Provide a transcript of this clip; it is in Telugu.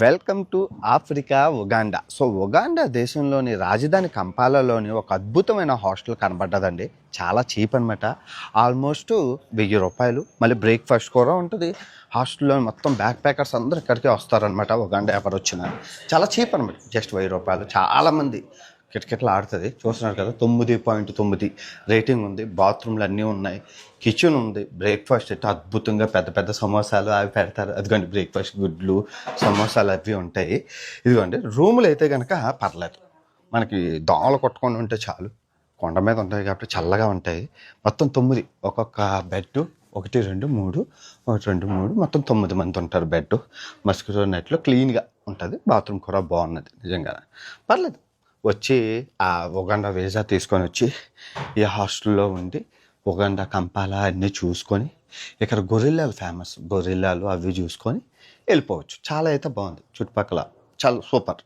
Welcome to Africa Uganda. Uganda దేశంలోని రాజధాని కంపాలాలోని ఒక అద్భుతమైన హాస్టల్ కనబడ్డదండి. చాలా చీప్ అనమాట. ఆల్మోస్ట్ ₹1000. మళ్ళీ బ్రేక్ఫాస్ట్ కూడా ఉంటుంది. హాస్టల్లో మొత్తం బ్యాక్ ప్యాకర్స్ అందరూ ఇక్కడికే వస్తారనమాట. ఉగాండా ఎవరు వచ్చినా చాలా చీప్ అనమాట. జస్ట్ ₹1000. చాలామంది కిటకిటలు ఆడుతుంది. చూస్తున్నారు కదా, 9.9 రేటింగ్ ఉంది. బాత్రూమ్లు అన్నీ ఉన్నాయి, కిచెన్ ఉంది. బ్రేక్ఫాస్ట్ అయితే అద్భుతంగా పెద్ద పెద్ద సమోసాలు అవి పెడతారు. అదిగోండి బ్రేక్ఫాస్ట్, గుడ్లు, సమోసాలు అవి ఉంటాయి. ఇదిగోండి రూములు అయితే కనుక పర్లేదు, మనకి దోమలు కొట్టుకొని ఉంటే చాలు. కొండ మీద ఉంటాయి కాబట్టి చల్లగా ఉంటాయి. మొత్తం 9, ఒక్కొక్క బెడ్ 1 2 3 1 2 3 మొత్తం 9 మంది ఉంటారు. బెడ్ మస్కిటో నెట్లో క్లీన్గా ఉంటుంది. బాత్రూమ్ కూడా బాగున్నది. నిజంగా పర్లేదు. వచ్చి ఆ ఉగాండా వీసా తీసుకొని వచ్చి ఈ హాస్టల్లో ఉండి ఉగాండా కంపాలా అన్నీ చూసుకొని, ఇక్కడ గొరిల్లాలు ఫేమస్, గొరిల్లాలు అవి చూసుకొని వెళ్ళిపోవచ్చు. చాలా అయితే బాగుంది. చుట్టుపక్కల చాలా సూపర్.